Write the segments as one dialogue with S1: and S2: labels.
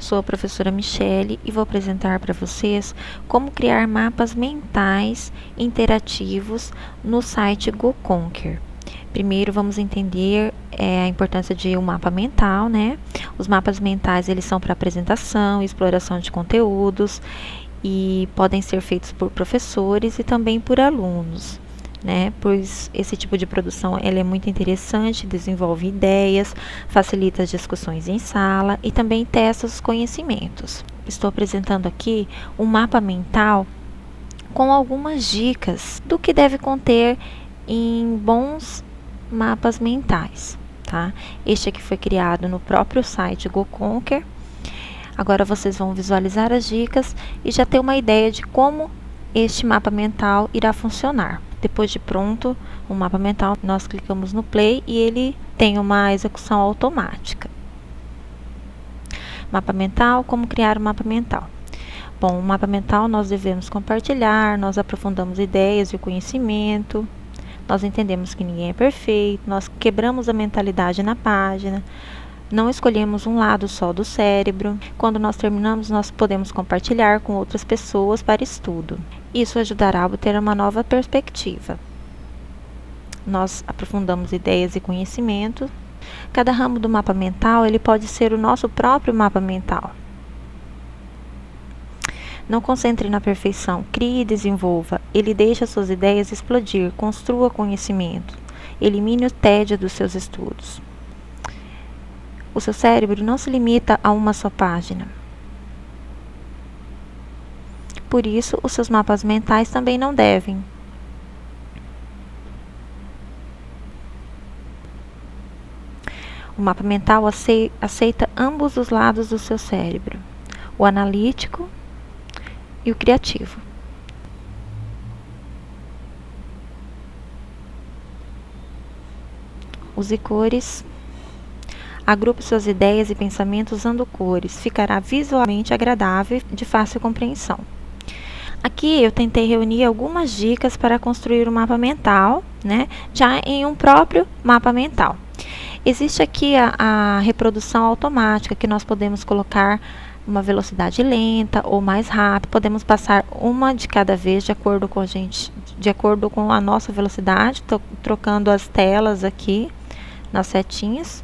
S1: sou a professora Michele e vou apresentar para vocês como criar mapas mentais interativos no site GoConquer. Primeiro vamos entender a importância de um mapa mental, né? Os mapas mentais eles são para apresentação, exploração de conteúdos e podem ser feitos por professores e também por alunos, né? Pois esse tipo de produção ela é muito interessante, desenvolve ideias, facilita as discussões em sala e também testa os conhecimentos. Estou apresentando aqui um mapa mental com algumas dicas do que deve conter em bons mapas mentais, tá? Este aqui foi criado no próprio site GoConquer. Agora vocês vão visualizar as dicas e já ter uma ideia de como este mapa mental irá funcionar. Depois de pronto o mapa mental, nós clicamos no play e ele tem uma execução automática. Mapa mental, como criar um mapa mental? Bom, o mapa mental nós devemos compartilhar, nós aprofundamos ideias e o conhecimento, nós entendemos que ninguém é perfeito, nós quebramos a mentalidade na página, não escolhemos um lado só do cérebro. Quando nós terminamos, nós podemos compartilhar com outras pessoas para estudo. Isso ajudará a obter uma nova perspectiva. Nós aprofundamos ideias e conhecimento. Cada ramo do mapa mental, ele pode ser o nosso próprio mapa mental. Não concentre na perfeição, crie e desenvolva. Ele deixa suas ideias explodir, construa conhecimento. Elimine o tédio dos seus estudos. O seu cérebro não se limita a uma só página. Por isso, os seus mapas mentais também não devem. O mapa mental aceita ambos os lados do seu cérebro, o analítico e o criativo. Use cores. Agrupe suas ideias e pensamentos usando cores. Ficará visualmente agradável e de fácil compreensão. Aqui eu tentei reunir algumas dicas para construir um mapa mental, né? Já em um próprio mapa mental. Existe aqui a reprodução automática, que nós podemos colocar uma velocidade lenta ou mais rápida. Podemos passar uma de cada vez de acordo com a nossa velocidade, trocando as telas aqui nas setinhas.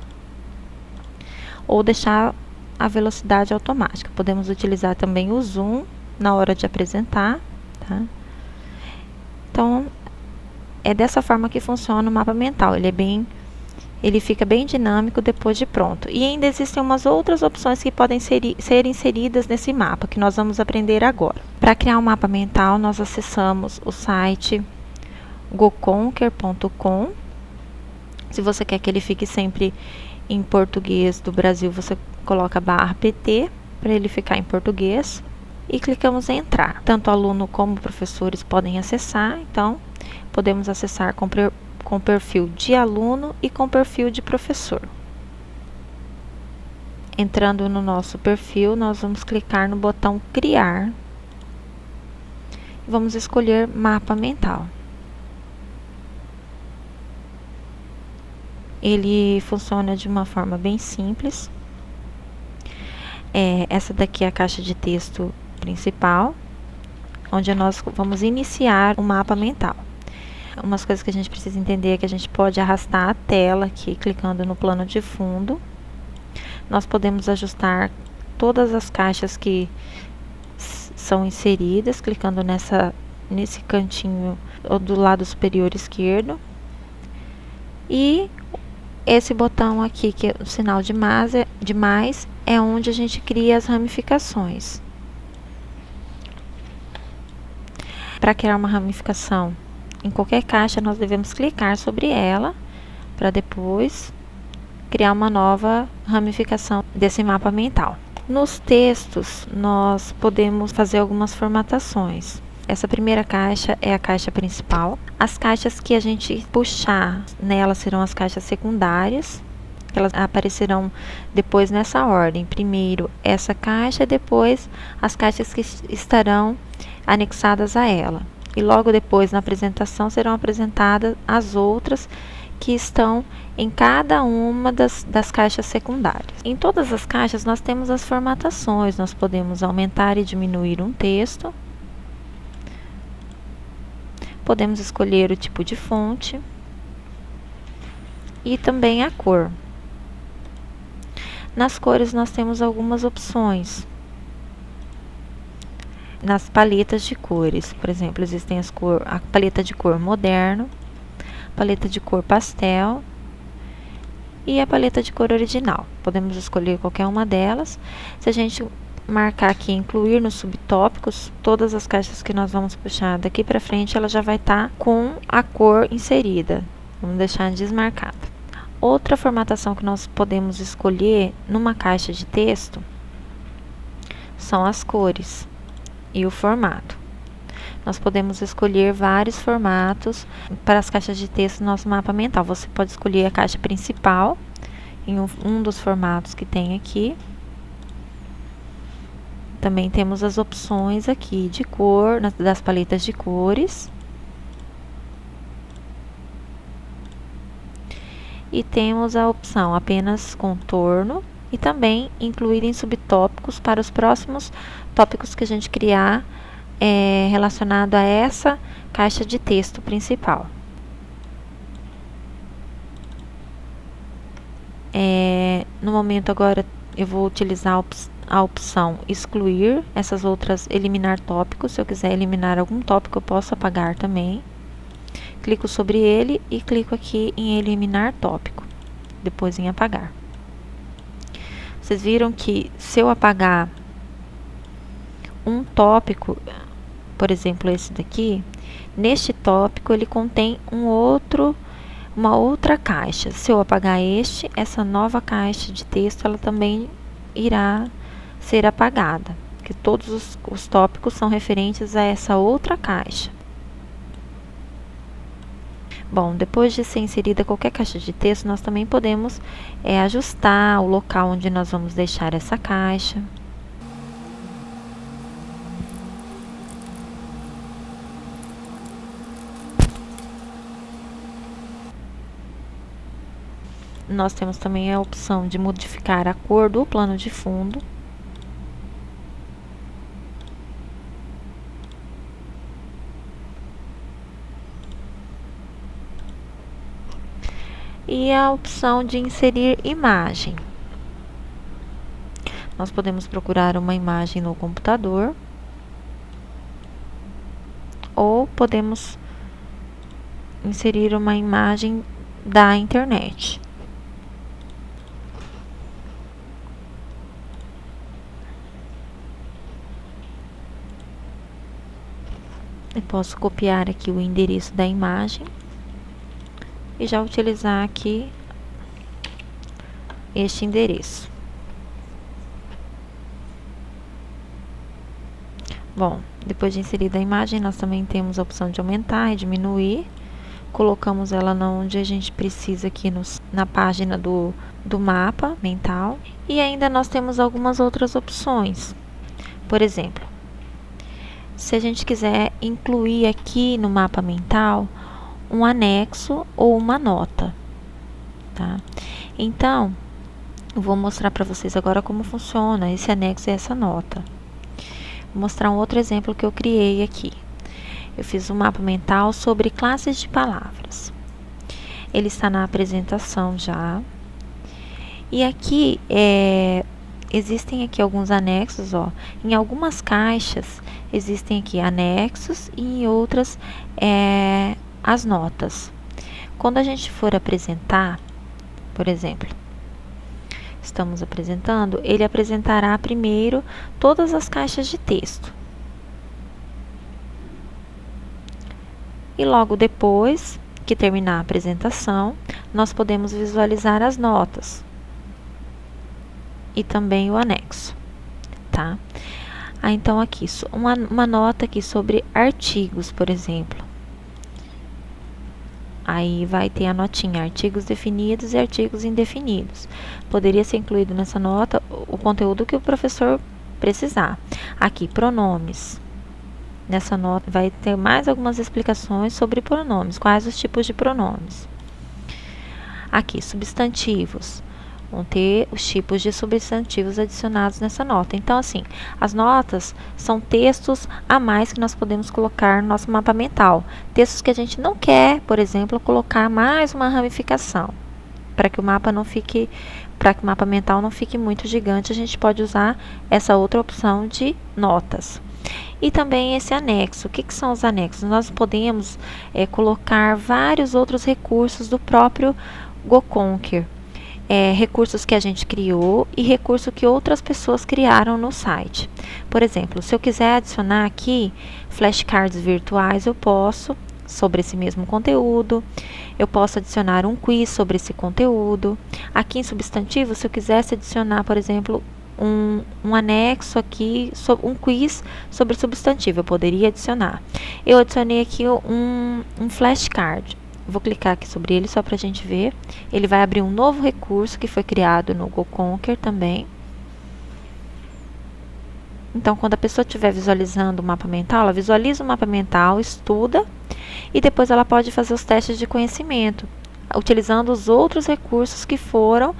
S1: Ou deixar a velocidade automática. Podemos utilizar também o zoom na hora de apresentar, tá? Então, é dessa forma que funciona o mapa mental. Ele fica bem dinâmico depois de pronto. E ainda existem umas outras opções que podem ser inseridas nesse mapa, que nós vamos aprender agora. Para criar um mapa mental, nós acessamos o site goconquer.com. Se você quer que ele fique sempre em português do Brasil, você coloca /pt para ele ficar em português e clicamos em entrar. Tanto aluno como professores podem acessar, então podemos acessar com perfil de aluno e com perfil de professor. Entrando no nosso perfil, nós vamos clicar no botão criar e vamos escolher mapa mental. Ele funciona de uma forma bem simples. Essa daqui é a caixa de texto principal, onde nós vamos iniciar o mapa mental. Umas coisas que a gente precisa entender é que a gente pode arrastar a tela aqui, clicando no plano de fundo. Nós podemos ajustar todas as caixas que são inseridas, clicando nesse cantinho do lado superior esquerdo. E esse botão aqui, que é o sinal de mais, é onde a gente cria as ramificações. Para criar uma ramificação em qualquer caixa, nós devemos clicar sobre ela para depois criar uma nova ramificação desse mapa mental. Nos textos, nós podemos fazer algumas formatações. Essa primeira caixa é a caixa principal. As caixas que a gente puxar nela serão as caixas secundárias. Elas aparecerão depois nessa ordem. Primeiro essa caixa e depois as caixas que estarão anexadas a ela. E logo depois na apresentação serão apresentadas as outras que estão em cada uma das caixas secundárias. Em todas as caixas nós temos as formatações, nós podemos aumentar e diminuir um texto, podemos escolher o tipo de fonte e também a cor. Nas cores nós temos algumas opções. Nas paletas de cores, por exemplo, existem a paleta de cor moderno, paleta de cor pastel e a paleta de cor original. Podemos escolher qualquer uma delas. Se a gente marcar aqui incluir nos subtópicos, todas as caixas que nós vamos puxar daqui para frente, ela já vai estar com a cor inserida. Vamos deixar desmarcada. Outra formatação que nós podemos escolher numa caixa de texto são as cores e o formato. Nós podemos escolher vários formatos para as caixas de texto no nosso mapa mental. Você pode escolher a caixa principal em um dos formatos que tem aqui. Também temos as opções aqui de cor, das paletas de cores. E temos a opção apenas contorno e também incluir em subtópicos para os próximos tópicos que a gente criar relacionado a essa caixa de texto principal. No momento agora eu vou utilizar a opção excluir essas outras, eliminar tópicos. Se eu quiser eliminar algum tópico, eu posso apagar também. Clico sobre ele e clico aqui em eliminar tópico, depois em apagar. Vocês viram que se eu apagar um tópico, por exemplo esse daqui, neste tópico ele contém uma outra caixa. Se eu apagar essa nova caixa de texto, ela também irá ser apagada, porque todos os tópicos são referentes a essa outra caixa. Bom, depois de ser inserida qualquer caixa de texto, nós também podemos ajustar o local onde nós vamos deixar essa caixa. Nós temos também a opção de modificar a cor do plano de fundo. E a opção de inserir imagem. Nós podemos procurar uma imagem no computador ou podemos inserir uma imagem da internet. Eu posso copiar aqui o endereço da imagem e já utilizar aqui este endereço. Bom, depois de inserida a imagem, nós também temos a opção de aumentar e diminuir. Colocamos ela onde a gente precisa aqui na página do mapa mental. E ainda nós temos algumas outras opções. Por exemplo, se a gente quiser incluir aqui no mapa mental um anexo ou uma nota, tá? Então, eu vou mostrar para vocês agora como funciona esse anexo e essa nota. Vou mostrar um outro exemplo que eu criei aqui. Eu fiz um mapa mental sobre classes de palavras. Ele está na apresentação já. E aqui, existem aqui alguns anexos, ó. Em algumas caixas, existem aqui anexos e em outras, as notas. Quando a gente for apresentar, por exemplo, estamos apresentando, ele apresentará primeiro todas as caixas de texto. E logo depois que terminar a apresentação, nós podemos visualizar as notas e também o anexo, tá? Então aqui, uma nota aqui sobre artigos, por exemplo. Aí vai ter a notinha, artigos definidos e artigos indefinidos. Poderia ser incluído nessa nota o conteúdo que o professor precisar. Aqui, pronomes. Nessa nota vai ter mais algumas explicações sobre pronomes, quais os tipos de pronomes. Aqui, substantivos. Vão ter os tipos de substantivos adicionados nessa nota. Então, assim, as notas são textos a mais que nós podemos colocar no nosso mapa mental. Textos que a gente não quer, por exemplo, colocar mais uma ramificação. Para que o mapa mental não fique muito gigante, a gente pode usar essa outra opção de notas. E também esse anexo. O que são os anexos? Nós podemos colocar vários outros recursos do próprio GoConquer. Recursos que a gente criou e recursos que outras pessoas criaram no site. Por exemplo, se eu quiser adicionar aqui flashcards virtuais, eu posso, sobre esse mesmo conteúdo. Eu posso adicionar um quiz sobre esse conteúdo. Aqui em substantivo, se eu quisesse adicionar, por exemplo, um anexo aqui, um quiz sobre substantivo, eu poderia adicionar. Eu adicionei aqui um flashcard. Vou clicar aqui sobre ele só para a gente ver. Ele vai abrir um novo recurso que foi criado no GoConquer também. Então, quando a pessoa estiver visualizando o mapa mental, ela visualiza o mapa mental, estuda e depois ela pode fazer os testes de conhecimento, utilizando os outros recursos que foram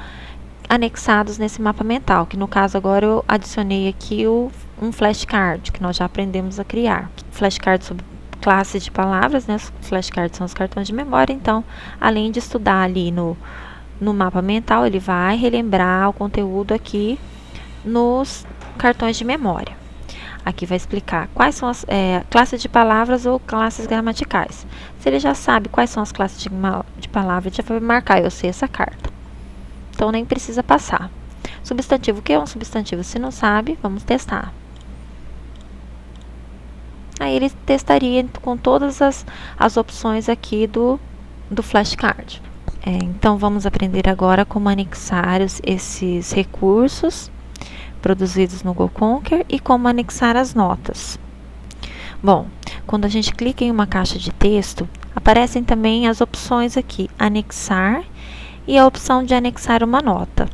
S1: anexados nesse mapa mental, que no caso agora eu adicionei aqui um flashcard, que nós já aprendemos a criar. Flashcard sobre classes de palavras, né? Os flashcards são os cartões de memória, então, além de estudar ali no mapa mental, ele vai relembrar o conteúdo aqui nos cartões de memória. Aqui vai explicar quais são as classes de palavras ou classes gramaticais. Se ele já sabe quais são as classes de palavras, ele já vai marcar, eu sei essa carta. Então, nem precisa passar. Substantivo, o que é um substantivo? Se não sabe, vamos testar. Aí ele testaria com todas as opções aqui do flashcard. Então, vamos aprender agora como anexar esses recursos produzidos no GoConquer e como anexar as notas. Bom, quando a gente clica em uma caixa de texto, aparecem também as opções aqui, anexar e a opção de anexar uma nota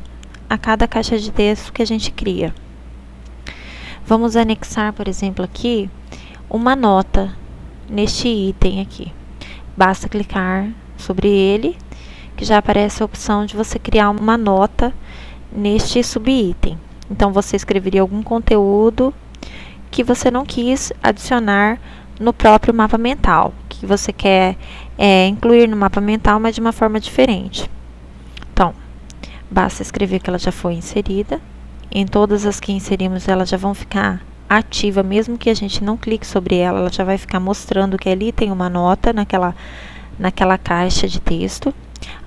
S1: a cada caixa de texto que a gente cria. Vamos anexar, por exemplo, aqui uma nota neste item aqui. Basta clicar sobre ele, que já aparece a opção de você criar uma nota neste subitem. Então, você escreveria algum conteúdo que você não quis adicionar no próprio mapa mental, que você quer incluir no mapa mental, mas de uma forma diferente. Então, basta escrever que ela já foi inserida. Em todas as que inserimos, elas já vão ficar ativa, mesmo que a gente não clique sobre ela, ela já vai ficar mostrando que ali tem uma nota naquela caixa de texto.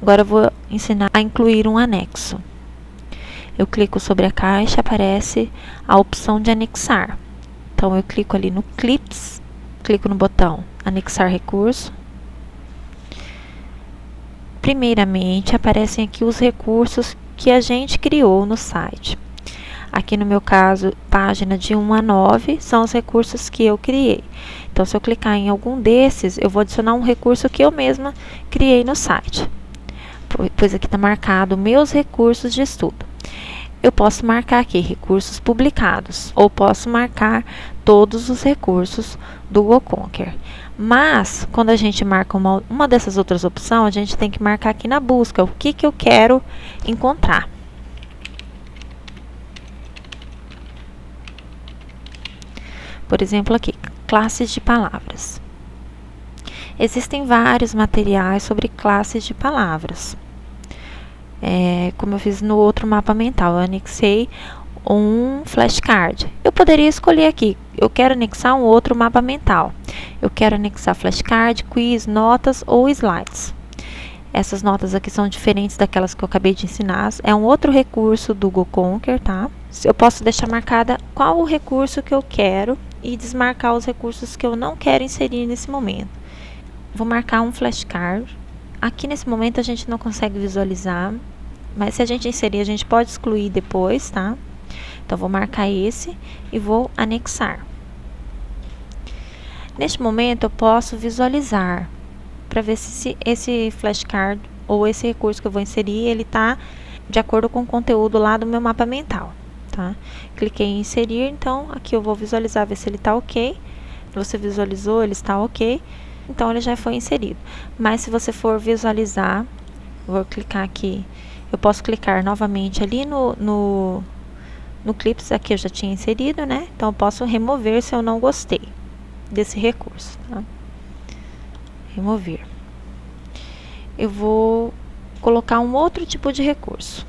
S1: Agora eu vou ensinar a incluir um anexo. Eu clico sobre a caixa, aparece a opção de anexar. Então, eu clico ali no Clips, clico no botão anexar recurso. Primeiramente, aparecem aqui os recursos que a gente criou no site. Aqui no meu caso, página de 1 a 9 são os recursos que eu criei. Então, se eu clicar em algum desses, eu vou adicionar um recurso que eu mesma criei no site. Pois aqui está marcado meus recursos de estudo. Eu posso marcar aqui recursos publicados, ou posso marcar todos os recursos do GoConquer. Mas, quando a gente marca uma dessas outras opções, a gente tem que marcar aqui na busca o que eu quero encontrar. Por exemplo, aqui, classes de palavras. Existem vários materiais sobre classes de palavras. Como eu fiz no outro mapa mental, eu anexei um flashcard. Eu poderia escolher aqui, eu quero anexar um outro mapa mental. Eu quero anexar flashcard, quiz, notas ou slides. Essas notas aqui são diferentes daquelas que eu acabei de ensinar. É um outro recurso do GoConquer, tá? Eu posso deixar marcada qual o recurso que eu quero e desmarcar os recursos que eu não quero inserir nesse momento. Vou marcar um flashcard. Aqui nesse momento a gente não consegue visualizar, mas se a gente inserir, a gente pode excluir depois, tá? Então, vou marcar esse e vou anexar. Neste momento, eu posso visualizar para ver se esse flashcard ou esse recurso que eu vou inserir, ele está de acordo com o conteúdo lá do meu mapa mental, tá? Cliquei em inserir, então, aqui eu vou visualizar, ver se ele está ok. Você visualizou, ele está ok. Então, ele já foi inserido. Mas, se você for visualizar Vou clicar aqui. Eu posso clicar novamente ali no Clips, aqui eu já tinha inserido, né? Então, eu posso remover se eu não gostei desse recurso, tá? Remover. Eu vou colocar um outro tipo de recurso.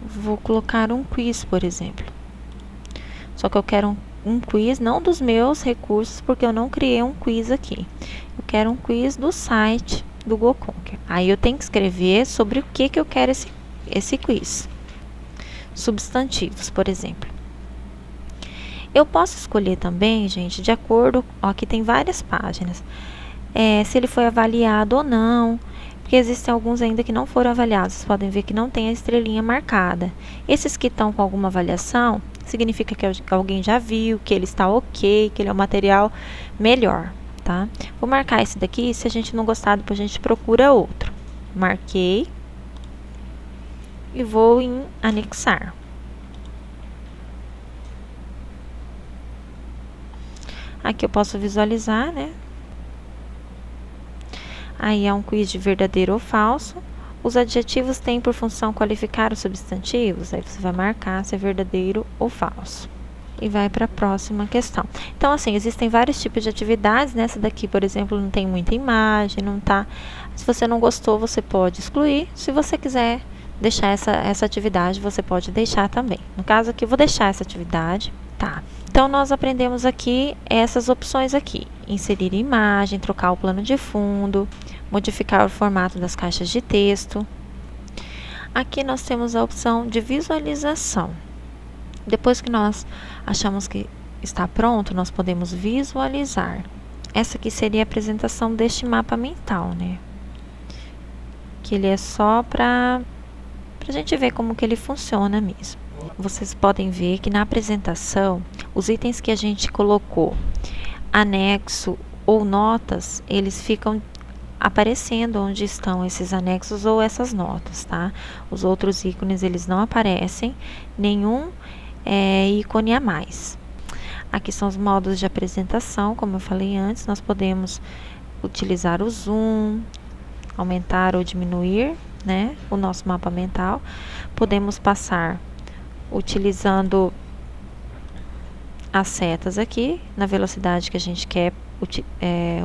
S1: Vou colocar um quiz, por exemplo. Só que eu quero um quiz, não dos meus recursos, porque eu não criei um quiz aqui. Eu quero um quiz do site do GoConquer. Aí eu tenho que escrever sobre o que eu quero esse quiz. Substantivos, por exemplo. Eu posso escolher também, gente, de acordo... Ó, aqui tem várias páginas. Se ele foi avaliado ou não, porque existem alguns ainda que não foram avaliados. Vocês podem ver que não tem a estrelinha marcada. Esses que estão com alguma avaliação, significa que alguém já viu, que ele está ok, que ele é um material melhor, tá? Vou marcar esse daqui, se a gente não gostar, depois a gente procura outro. Marquei. E vou em anexar. Aqui eu posso visualizar, né? Aí é um quiz de verdadeiro ou falso. Os adjetivos têm por função qualificar os substantivos. Aí você vai marcar se é verdadeiro ou falso. E vai para a próxima questão. Então, assim, existem vários tipos de atividades. Nessa daqui, por exemplo, não tem muita imagem, não tá... Se você não gostou, você pode excluir. Se você quiser deixar essa atividade, você pode deixar também. No caso aqui, eu vou deixar essa atividade, tá? Então, nós aprendemos aqui essas opções aqui. Inserir imagem, trocar o plano de fundo, modificar o formato das caixas de texto. Aqui nós temos a opção de visualização. Depois que nós achamos que está pronto, nós podemos visualizar. Essa aqui seria a apresentação deste mapa mental, né? Que ele é só para a gente ver como que ele funciona mesmo. Vocês podem ver que na apresentação, os itens que a gente colocou, anexo ou notas, eles ficam aparecendo onde estão esses anexos ou essas notas, tá? Os outros ícones, eles não aparecem, nenhum ícone a mais. Aqui são os modos de apresentação, como eu falei antes, nós podemos utilizar o zoom, aumentar ou diminuir, né, o nosso mapa mental. Podemos passar utilizando as setas aqui, na velocidade que a gente quer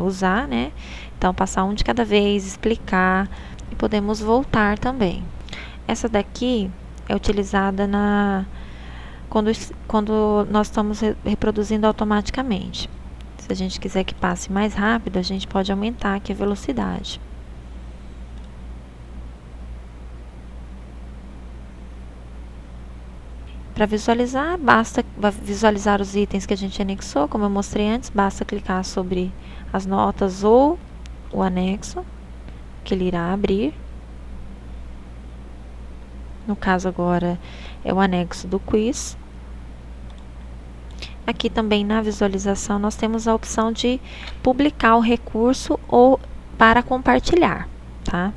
S1: usar, né? Então, passar um de cada vez, explicar, e podemos voltar também. Essa daqui é utilizada quando nós estamos reproduzindo automaticamente. Se a gente quiser que passe mais rápido, a gente pode aumentar aqui a velocidade. Para visualizar, basta visualizar os itens que a gente anexou, como eu mostrei antes, basta clicar sobre as notas ou o anexo, que ele irá abrir. No caso agora é o anexo do quiz. Aqui também na visualização nós temos a opção de publicar o recurso ou para compartilhar, tá?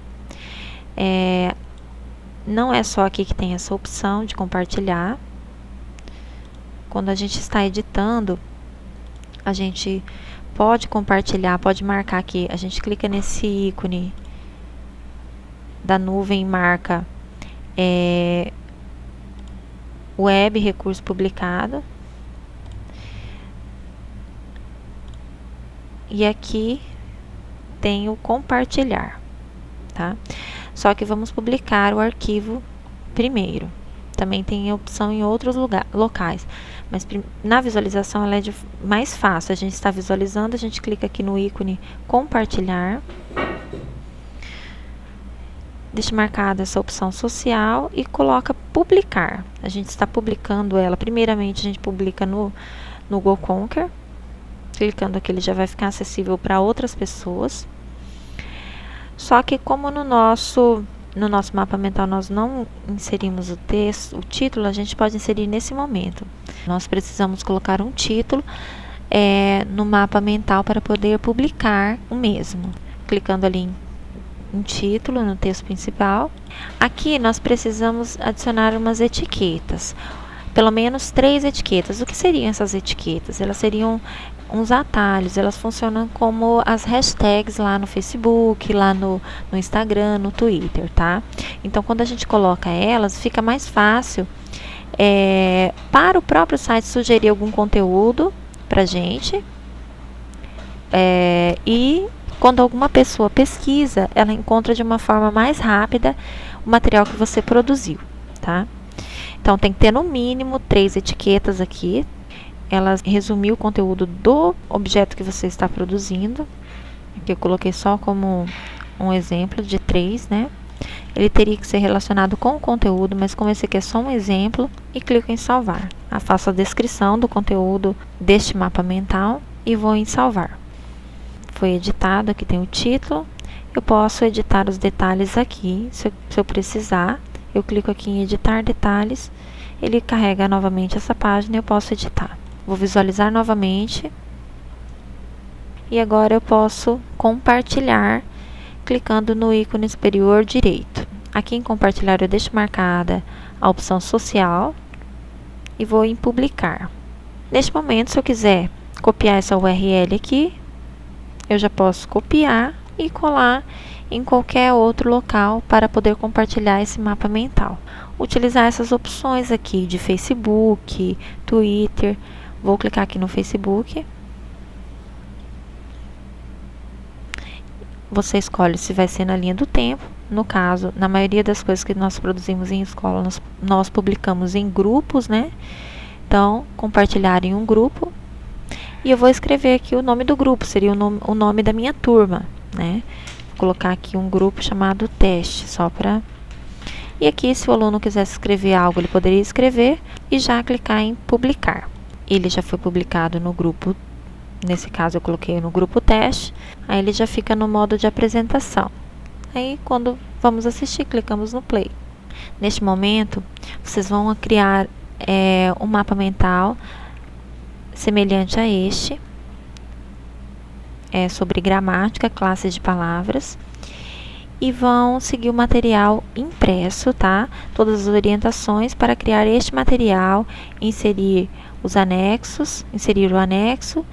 S1: Não é só aqui que tem essa opção de compartilhar. Quando a gente está editando, a gente pode compartilhar, pode marcar aqui. A gente clica nesse ícone da nuvem e marca web, recurso publicado. E aqui tem o compartilhar, tá? Só que vamos publicar o arquivo primeiro. Também tem a opção em outros locais, mas na visualização ela é mais fácil. A gente está visualizando, a gente clica aqui no ícone compartilhar. Deixa marcada essa opção social e coloca publicar. A gente está publicando ela. Primeiramente, a gente publica no GoConquer. Clicando aqui, ele já vai ficar acessível para outras pessoas. Só que como no nosso mapa mental nós não inserimos o texto, o título, a gente pode inserir nesse momento. Nós precisamos colocar um título no mapa mental para poder publicar o mesmo. Clicando ali em título, no texto principal. Aqui nós precisamos adicionar umas etiquetas. Pelo menos 3 etiquetas. O que seriam essas etiquetas? Elas seriam uns atalhos, elas funcionam como as hashtags lá no Facebook, lá no Instagram, no Twitter, tá? Então, quando a gente coloca elas, fica mais fácil para o próprio site sugerir algum conteúdo pra gente, e quando alguma pessoa pesquisa, ela encontra de uma forma mais rápida o material que você produziu, tá? Então, tem que ter no mínimo 3 etiquetas aqui. Elas resumiu o conteúdo do objeto que você está produzindo. Aqui eu coloquei só como um exemplo de 3, né? Ele teria que ser relacionado com o conteúdo, mas como esse aqui é só um exemplo, e clico em salvar. Faço a descrição do conteúdo deste mapa mental e vou em salvar. Foi editado, aqui tem o título. Eu posso editar os detalhes aqui, se eu precisar. Eu clico aqui em editar detalhes, ele carrega novamente essa página e eu posso editar. Vou visualizar novamente. E agora eu posso compartilhar, clicando no ícone superior direito. Aqui em compartilhar eu deixo marcada a opção social e vou em publicar. Neste momento, se eu quiser copiar essa URL aqui, eu já posso copiar e colar em qualquer outro local para poder compartilhar esse mapa mental. Utilizar essas opções aqui de Facebook, Twitter. Vou clicar aqui no Facebook. Você escolhe se vai ser na linha do tempo. No caso, na maioria das coisas que nós produzimos em escola, nós publicamos em grupos, né? Então, compartilhar em um grupo. E eu vou escrever aqui o nome do grupo, seria o nome da minha turma, né? Vou colocar aqui um grupo chamado teste, só para... E aqui, se o aluno quisesse escrever algo, ele poderia escrever e já clicar em publicar. Ele já foi publicado no grupo, nesse caso eu coloquei no grupo teste, aí ele já fica no modo de apresentação. Aí, quando vamos assistir, clicamos no play. Neste momento, vocês vão criar um mapa mental semelhante a este, sobre gramática, classes de palavras, e vão seguir o material impresso, tá? Todas as orientações para criar este material, inserir os anexos, inserir o anexo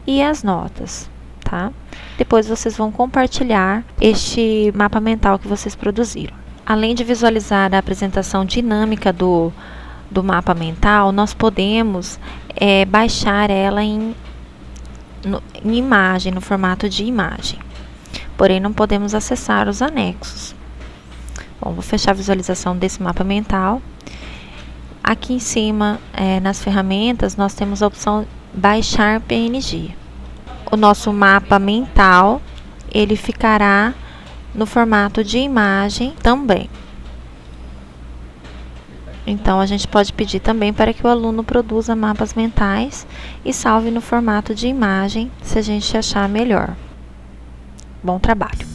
S1: e as notas, tá? Depois vocês vão compartilhar este mapa mental que vocês produziram. Além de visualizar a apresentação dinâmica do mapa mental, nós podemos baixar ela em imagem, no formato de imagem. Porém, não podemos acessar os anexos. Bom, vou fechar a visualização desse mapa mental. Aqui em cima, nas ferramentas, nós temos a opção baixar PNG. O nosso mapa mental, ele ficará no formato de imagem também. Então, a gente pode pedir também para que o aluno produza mapas mentais e salve no formato de imagem, se a gente achar melhor. Bom trabalho!